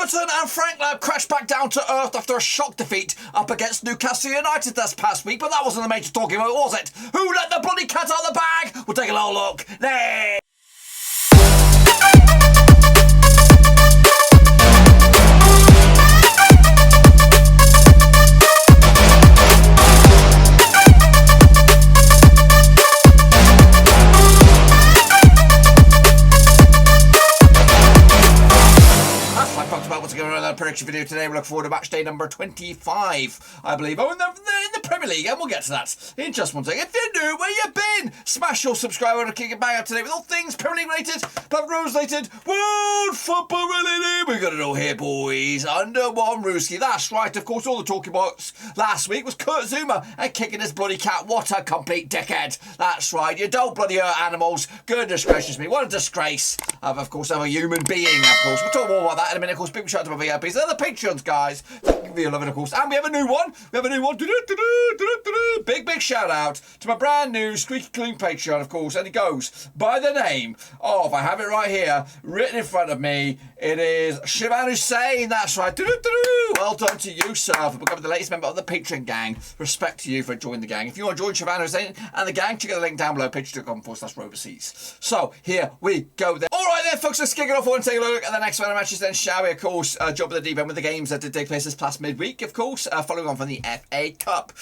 Everton and Frank Lampard crashed back down to earth after a shock defeat up against Newcastle United this past week, but that wasn't the major talking about, was it? Who let the bloody cat out of the bag? We'll take a little look. There. Prediction video today. We look forward to match day number 25, I believe. Oh, in the Premier League, and we'll get to that in just one second. If you're new, where you been? Smash your subscribe and kick it bang up today with all things Premier League related, Club Rose related, world football related. We got it all here, boys. Under one Rooski. That's right. Of course, all the talking points last week was Kurt Zouma and kicking his bloody cat. What a complete dickhead. That's right. You don't bloody hurt animals. Goodness gracious me. What a disgrace of course, of a human being, of course. We'll talk more about that in a minute. Of course, big shout out to my VIPs. They're the Patreons, guys. Thank you for your love, of course. And we have a new one. Big shout out to my brand new squeaky clean Patreon, of course. And it goes by the name of, I have it right here, written in front of me. It is Shivan Hussein. That's right. Well done to you, sir, for becoming the latest member of the Patreon gang. Respect to you for joining the gang. If you want to join Shivan Hussein and the gang, check out the link down below, patreon.com/Roverseas. So, here we go then. All right then, folks, let's kick it off and take a look at the next round of matches then, shall we? Of course, jump at the deep end with the games that did take place this past midweek, of course, following on from the FA Cup.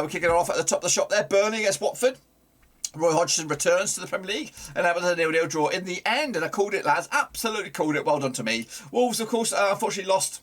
We're kicking it off at the top of the shop there, Burnley against Watford. Roy Hodgson returns to the Premier League, and that was a 0-0 draw in the end, and I called it, lads. Absolutely called it. Well done to me. Wolves, of course, unfortunately lost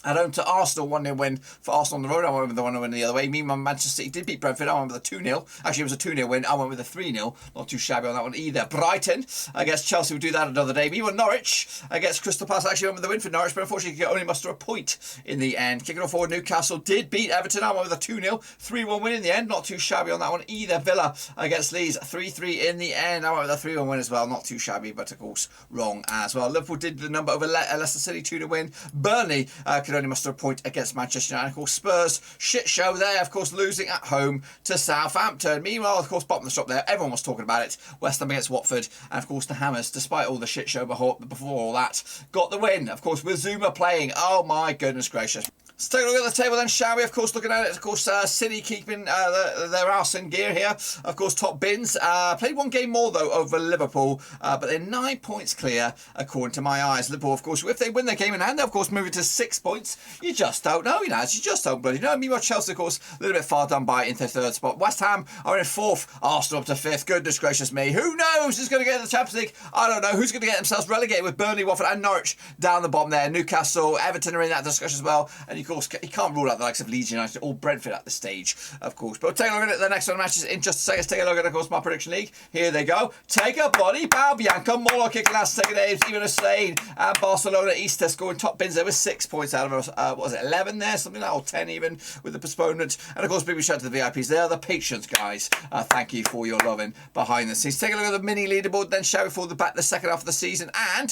at home to Arsenal, 1-0 win for Arsenal on the road. I went with the 1-0 win the other way. Meanwhile, Manchester City did beat Brentford. I went with a 2-0. Actually, it was a 2-0 win. I went with a 3-0. Not too shabby on that one either. Brighton against Chelsea will do that another day. Meanwhile, Norwich against Crystal Palace. Actually went with the win for Norwich, but unfortunately could only muster a point in the end. Kicking off forward, Newcastle did beat Everton. I went with a 2-0. 3-1 win in the end. Not too shabby on that one either. Villa against Leeds, 3-3 in the end. I went with a 3-1 win as well. Not too shabby, but of course wrong as well. Liverpool did the number over Leicester City, 2-0 win. Burnley could only muster a point against Manchester United. Of course, Spurs, shit show there, of course, losing at home to Southampton. Meanwhile, of course, bottom of the shop there, everyone was talking about it. West Ham against Watford, and of course, the Hammers, despite all the shit show before all that, got the win. Of course, with Zouma playing. Oh my goodness gracious. Let's take a look at the table then, shall we? Of course, looking at it, of course, City keeping their arse in gear here. Of course, top bins. Played one game more, though, over Liverpool, but they're 9 points clear, according to my eyes. Liverpool, of course, if they win their game in hand, they'll, of course, move it to 6 points. You just don't know, you know. You just don't bloody know. Meanwhile, Chelsea, of course, a little bit far done by into third spot. West Ham are in fourth. Arsenal up to fifth. Goodness gracious me. Who knows who's going to get in the Champions League? I don't know. Who's going to get themselves relegated with Burnley, Watford, and Norwich down the bottom there. Newcastle, Everton are in that discussion as well. And, of course, you can't rule out the likes of Leeds United or Brentford at this stage, of course. But we'll take a look at the next one of matches in just a second. Let's take a look at, of course, my prediction league. Here they go. Take a bloody bow, Bianca. Molo kicking last second names. Even Hussein and Barcelona Easter scoring top bins there with 6 points out of, what was it, 11 there? Something like that, or 10 even, with the postponement. And, of course, big shout out to the VIPs. They are the Patreons, guys. Thank you for your loving behind the scenes. Take a look at the mini leaderboard then, shall we, for the second half of the season. And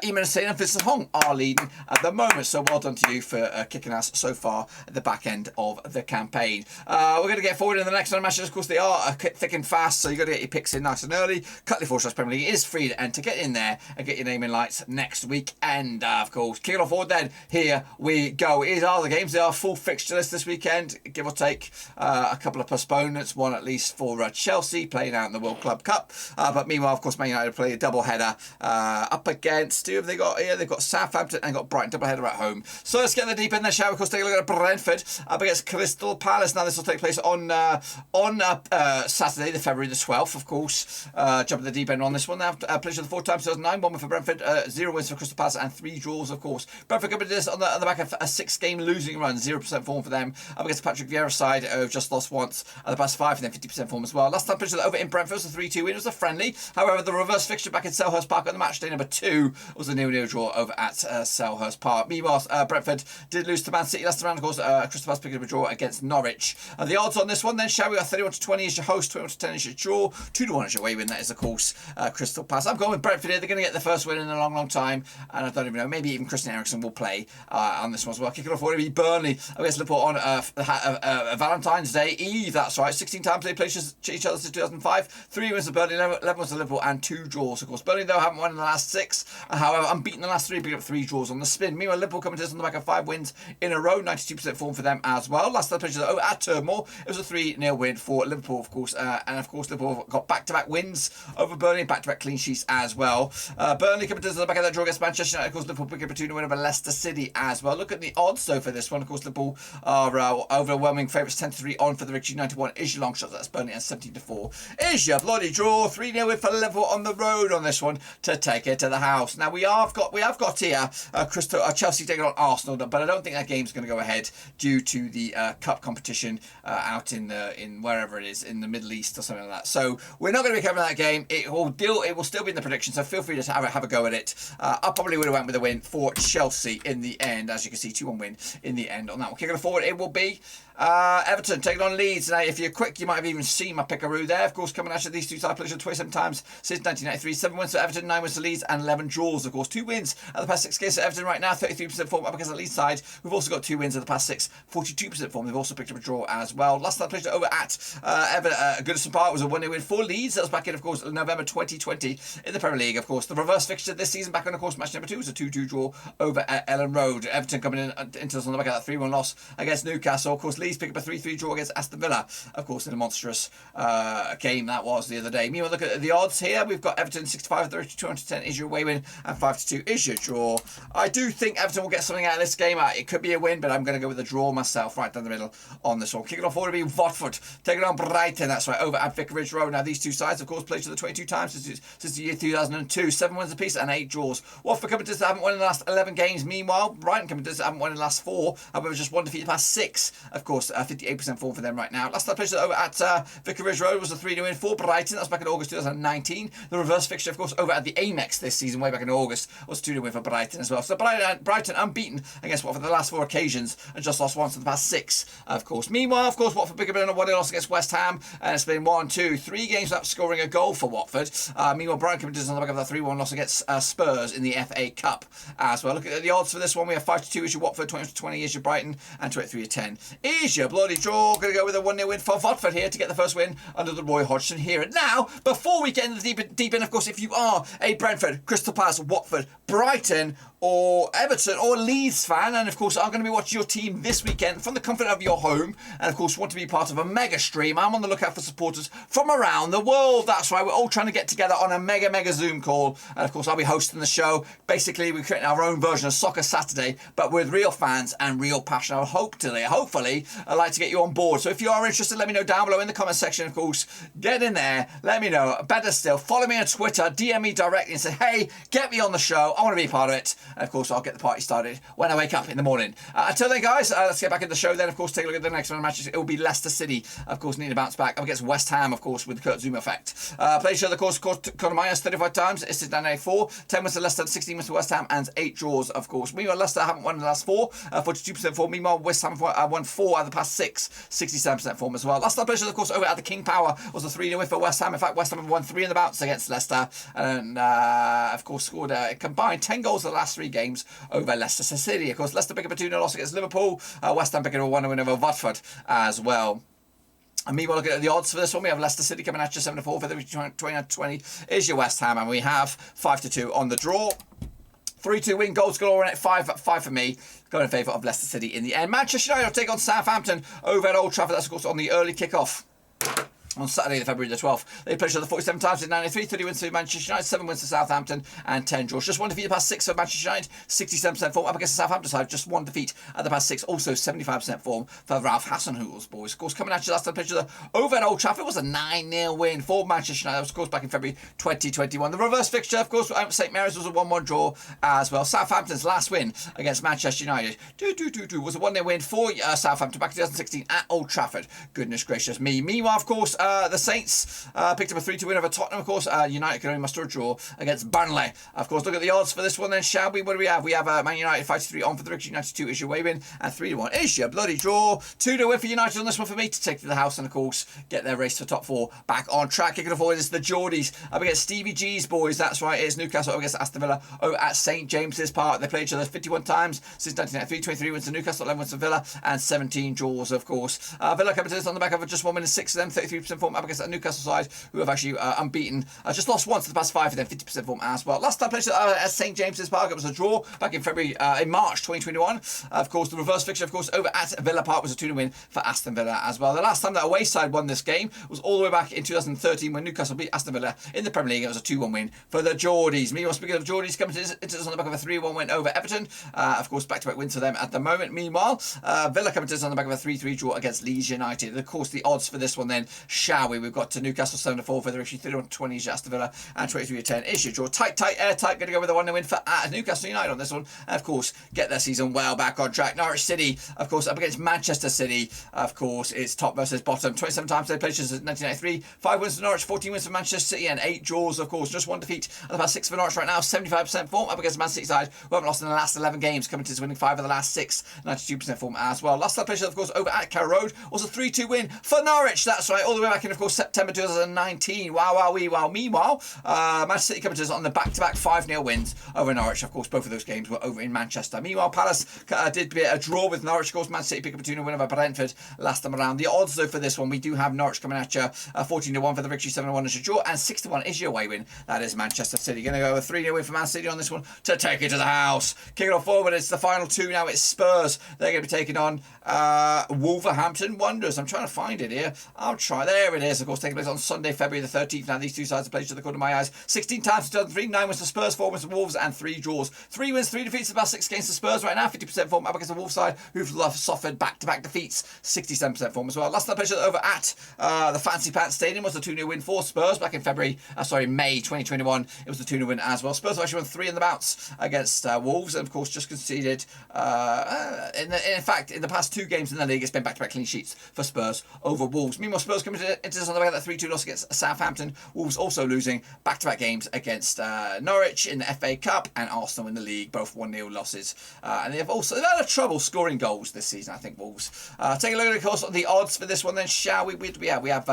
Eamon Hussein and Vincent Hong are leading at the moment. So well done to you for kicking us so far at the back end of the campaign. We're going to get forward in the next one of matches. Of course, they are thick and fast, so you've got to get your picks in nice and early. Cutley 4-Stars Premier League is free to enter. Get in there and get your name in lights next week. And, of course, kicking off forward then, here we go. Here are the games. They are full fixture list this weekend, give or take a couple of postponements, one at least for Chelsea playing out in the World Club Cup. But meanwhile, of course, Man United play a double header up against, who have they got here? They've got Southampton and got Brighton, double header at home. So let's get in the deep end then, shall we? Of course, take a look at Brentford up against Crystal Palace. Now, this will take place on Saturday, the February the 12th, of course. Jump in the deep end on this one. They have played the 4 times, so 9 1 for Brentford, 0 wins for Crystal Palace, and 3 draws, of course. Brentford coming to this on the back of a 6-game losing run, 0% form for them. Up against Patrick Vieira's side, who've just lost once at the past 5, and then 50% form as well. Last time played over in Brentford was a 3-2 win. It was a friendly. However, the reverse fixture back in Selhurst Park on the match day number 2 was a 0-0 draw over at Selhurst Park. Meanwhile, Brentford did lose to Man City, Leicester, and of course, Crystal Palace picking up a draw against Norwich. The odds on this one then, shall we? 31-20 is your host, 21-10 is your draw, 2-1 is your away win. That is, of course, Crystal Palace. I'm going with Brentford here. They're going to get the first win in a long, long time, and I don't even know. Maybe even Christian Eriksen will play on this one as well. Kicking off, will be Burnley against Liverpool on Valentine's Day Eve. That's right. 16 times they played each other since 2005. 3 wins to Burnley, 11 wins to Liverpool, and 2 draws. Of course, Burnley though haven't won in the last 6. However, unbeaten the last 3, picking up 3 draws on the spin. Meanwhile, Liverpool coming to us on the back of 5 wins in a row, 92% form for them as well. Last time they played over at Turmoil, it was a 3-0 win for Liverpool, of course, and of course Liverpool got back-to-back wins over Burnley, back-to-back clean sheets as well. Burnley coming to us on the back of that draw against Manchester United. Of course, Liverpool picking up a 2-0 win over Leicester City as well. Look at the odds though for this one. Of course, Liverpool are overwhelming favourites, 10-3 on for the victory. 91 is your long shot. That's Burnley, and 17-4 is your bloody draw. 3-0 win for Liverpool on the road on this one to take it to the house. Now we have got here Chelsea taking on Arsenal, but I don't think that game's going to go ahead due to the cup competition out in wherever it is in the Middle East or something like that. So we're not going to be covering that game. It will still be in the prediction. So feel free to have a go at it. I probably would have went with a win for Chelsea in the end, as you can see, 2-1 win in the end on that one. Kicking it forward, it will be Everton taking on Leeds. Now, if you're quick, you might have even seen my pickaroo there. Of course, coming at you, these two sides played 27 times since 1993. 7 wins for Everton, 9 wins for Leeds, and 11 draws. Of course, 2 wins at the past 6 games for Everton right now, 33% form up against the Leeds side. We've also got 2 wins at the past 6, 42% form. They've also picked up a draw as well. Last time played over at Goodison Park was a 1-0 win for Leeds. That was back in, of course, November 2020 in the Premier League. Of course, the reverse fixture this season back on, of course, match number 2 was a 2-2 draw over at Ellen Road. Everton coming into us on the back of that 3-1 loss against Newcastle. Of course, Leeds pick up a 3-3 draw against Aston Villa, of course, in a monstrous game that was the other day. Meanwhile, look at the odds here. We've got Everton 65, 210 is your away win, and 5-2 is your draw. I do think Everton will get something out of this game. It could be a win, but I'm going to go with a draw myself, right down the middle on this one. Kicking off forward will be Watford taking on Brighton. That's right, over at Vicarage Road. Now, these two sides, of course, played each other 22 times since the year 2002. 7 wins apiece and 8 draws. Watford coming to us haven't won in the last 11 games. Meanwhile, Brighton coming to us haven't won in the last 4. However, just 1 defeat the past 6. Of course, 58% form for them right now. Last time played over at Vicarage Road was a 3-0 win for Brighton. That was back in August 2019. The reverse fixture, of course, over at the Amex this season, way back in August, was a 2-0 win for Brighton as well. So Brighton unbeaten against Watford for the last 4 occasions and just lost once in the past 6, of course. Meanwhile, of course, Watford picked up a 1-0 loss against West Ham, and it's been 1, 2, 3 games without scoring a goal for Watford. Meanwhile, Brighton coming to us on the back of that 3-1 loss against Spurs in the FA Cup as well. Look at the odds for this one. We have 5-2 is your Watford, 20 is your Brighton, and 23-10 is your bloody draw. Going to go with a 1-0 win for Watford here to get the first win under the Roy Hodgson here. And now, before we get into the deep end, of course, if you are a Brentford, Crystal Palace, Watford, Brighton, or Everton or Leeds fan, and of course are going to be watching your team this weekend from the comfort of your home, and of course want to be part of a mega stream, I'm on the lookout for supporters from around the world. That's right, we're all trying to get together on a mega Zoom call, and of course I'll be hosting the show. Basically, we're creating our own version of Soccer Saturday, but with real fans and real passion. Hopefully I'd like to get you on board. So if you are interested, let me know down below in the comment section. Of course, get in there, let me know. Better still, follow me on Twitter, DM me directly and say, hey, get me on the show, I want to be a part of it. And of course, I'll get the party started when I wake up in the morning. Until then, guys, let's get back in the show then. Of course, take a look at the next round of matches. It will be Leicester City, of course, needing to bounce back up against West Ham, of course, with the Kurt Zouma effect. Played each other, of course, minus 35 times. It's down 4. 10 wins to Leicester, 16 wins to West Ham, and 8 draws, of course. Meanwhile, Leicester haven't won in the last 4, 42% form. Meanwhile, West Ham won 4 out of the past 6, 67% form as well. Last time played, of course, over at the King Power was a 3-0 win for West Ham. In fact, West Ham won 3 in the bounce against Leicester, and of course, scored a combined 10 goals in the last 3 games over Leicester City. Of course, Leicester pick up a 2-0 loss against Liverpool. West Ham picking up a 1-0 win over Watford as well. And meanwhile, look at the odds for this one. We have Leicester City coming at you 7-4 for the 20-20 is your West Ham, and we have 5-2 on the draw. 3-2 win, goals galore in it, 5 for me. Going in favour of Leicester City in the end. Manchester United will take on Southampton over at Old Trafford. That's, of course, on the early kick-off on Saturday, February the 12th. They played each other 47 times in 93, 30 wins to Manchester United, 7 wins to Southampton, and 10 draws. Just 1 defeat the past 6 for Manchester United, 67% form up against the Southampton side. Just 1 defeat at the past 6, also 75% form for Ralph Hasenhutl's boys. Of course, coming at you last time, played each other over at Old Trafford was a 9-0 win for Manchester United. That was, of course, back in February 2021. The reverse fixture, of course, St Mary's was a 1-1 draw as well. Southampton's last win against Manchester United was a 1-0 win for Southampton back in 2016 at Old Trafford. Goodness gracious me. Meanwhile, of course, the Saints picked up a 3-2 win over Tottenham. Of course, United can only muster a draw against Burnley. Of course, look at the odds for this one then, shall we? What do we have? We have Man United 5-3 on for the victory. United 2 is your way win, and 3-1 is your bloody draw. 2-0 win for United on this one for me to take to the house and, of course, get their race for top 4 back on track. Kicking off forward is the Geordies up against Stevie G's boys. That's right, it's Newcastle up against Aston Villa over at St James's Park. They played each other 51 times since 1993. 23 wins to Newcastle, 11 wins to Villa, and 17 draws, of course. Villa coming to this on the back of just 1 win and 6 of them, 33% form up against that Newcastle side, who have actually unbeaten. Just lost once to the past 5 of them, 50% form as well. Last time played at St James's Park, it was a draw back in March 2021. Of course, the reverse fixture, of course, over at Villa Park was a 2-0 win for Aston Villa as well. The last time that away side won this game was all the way back in 2013 when Newcastle beat Aston Villa in the Premier League. It was a 2-1 win for the Geordies. Meanwhile, speaking of Geordies, coming to this on the back of a 3-1 win over Everton. Of course, back-to-back wins for them at the moment. Meanwhile, Villa coming to this on the back of a 3-3 draw against Leeds United. Of course, the odds for this one then, shall we? We've got to Newcastle 7-4 for the victory, 31-20 is Aston Villa, and 23-10 is your draw. Tight, airtight. Going to go with a 1-0 win for Newcastle United on this one. And of course, get their season well back on track. Norwich City, of course, up against Manchester City. Of course, it's top versus bottom. 27 times they played since 1993. 5 wins for Norwich, 14 wins for Manchester City, and 8 draws, of course. Just 1 defeat at the past 6 for Norwich right now. 75% form up against Man City side, who haven't lost in the last 11 games, coming to winning 5 of the last 6. 92% form as well. Last time played, of course, over at Carrow Road was a 3-2 win for Norwich. That's right, all the way back in, of course, September 2019. Wow. Meanwhile, Manchester City coming to us on the back-to-back 5-0 wins over Norwich. Of course, both of those games were over in Manchester. Meanwhile, Palace did be a draw with Norwich. Of course, Man City pick up a 2-0 win over Brentford last time around. The odds, though, for this one, we do have Norwich coming at you 14-1 for the victory, 7-1 is your draw, and 6-1 is your away win. That is Manchester City. Going to go with 3-0 win for Man City on this one to take it to the house. Kicking off forward, it's the final 2 now. It's Spurs. They're going to be taking on Wolverhampton Wanderers. I'm trying to find it here. I'll try. There it is. Of course, taking place on Sunday, February the 13th. Now, these two sides have played each other according to my eyes 16 times in 2003. 9 wins to Spurs, 4 wins to Wolves, and 3 draws. 3 wins, 3 defeats in the past 6 games to Spurs right now. 50% form up against the Wolves side, who've suffered back-to-back defeats. 67% form as well. Last time played over at the Fancy Pants Stadium was a 2-0 win for Spurs back in May 2021. It was a 2-0 win as well. Spurs have actually won 3 in the bounce against Wolves, and of course just conceded. In fact, in the past 2 games in the league, it's been back-to-back clean sheets for Spurs over Wolves. Meanwhile, Spurs coming into this on the back of that 3-2 loss against Southampton. Wolves also losing back-to-back games against Norwich in the FA Cup and Arsenal in the league, both 1-0 losses. And they've had a trouble scoring goals this season, I think, Wolves. Take a look at, of course, the odds for this one then, shall we? We have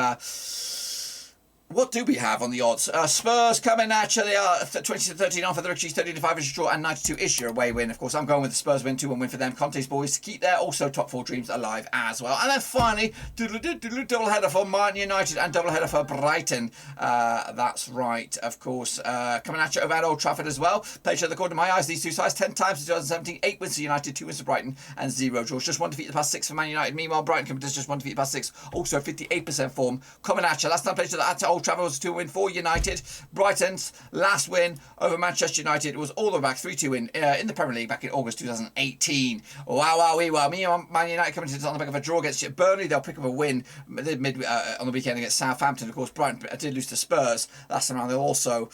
what do we have on the odds? Spurs coming at you. They are 20-13 on for the victory, 30-5 is your draw, and 92 is your away win. Of course, I'm going with the Spurs win, 2-1 win for them. Conte's boys to keep their also top 4 dreams alive as well. And then finally, double header for Man United and double header for Brighton. That's right, of course. Coming at you over at Old Trafford as well. Played each other according to my eyes. These two sides 10 times in 2017. 8 wins to United, 2 wins to Brighton, and 0 draws. Just 1 defeat the past 6 for Man United. Meanwhile, Brighton coming to just 1 defeat the past 6. Also 58% form. Coming at you. Last time played each other at Old Trafford was a 2 win for United. Brighton's last win over Manchester United was all the way back 3-2 win in the Premier League back in August 2018. Wow. Me and Man United coming to this on the back of a draw against Burnley. They'll pick up a win on the weekend against Southampton. Of course, Brighton did lose to Spurs last time around. They'll also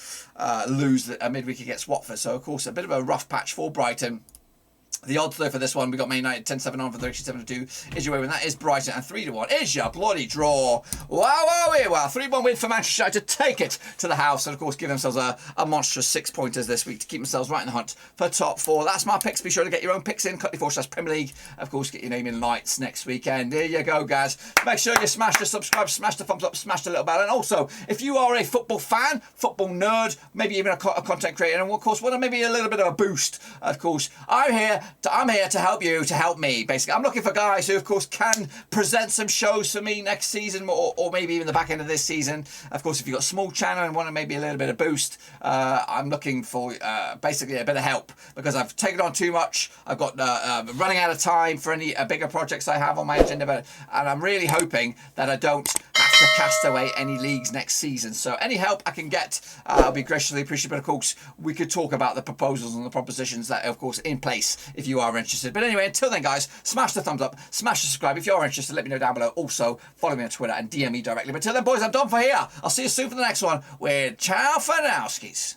lose midweek against Watford. So, of course, a bit of a rough patch for Brighton. The odds, though, for this one, we got Man United 10-7 on for the 7-2 is your way win. That is Brighton, and 3-1 is your bloody draw. Wow. 3-1 win for Manchester United to take it to the house, and of course give themselves a monstrous 6 pointers this week to keep themselves right in the hunt for top 4. That's my picks. Be sure to get your own picks in. /Premier League. Of course, get your name in lights next weekend. There you go, guys. Make sure you smash the subscribe, smash the thumbs up, smash the little bell, and also if you are a football fan, football nerd, maybe even a content creator, and of course want maybe a little bit of a boost, of course, I'm here to help you, to help me, basically. I'm looking for guys who, of course, can present some shows for me next season, or maybe even the back end of this season. Of course, if you've got a small channel and want maybe a little bit of boost, I'm looking for basically a bit of help, because I've taken on too much. I've got running out of time for any bigger projects I have on my agenda, and I'm really hoping that I don't have to cast away any leagues next season. So any help I can get, I'll be graciously appreciative. But of course, we could talk about the proposals and the propositions that are, of course, in place if you are interested. But anyway, until then, guys, smash the thumbs up, smash the subscribe. If you're interested, let me know down below. Also, follow me on Twitter and DM me directly. But until then, boys, I'm done for here. I'll see you soon for the next one. Ciao for now, skis.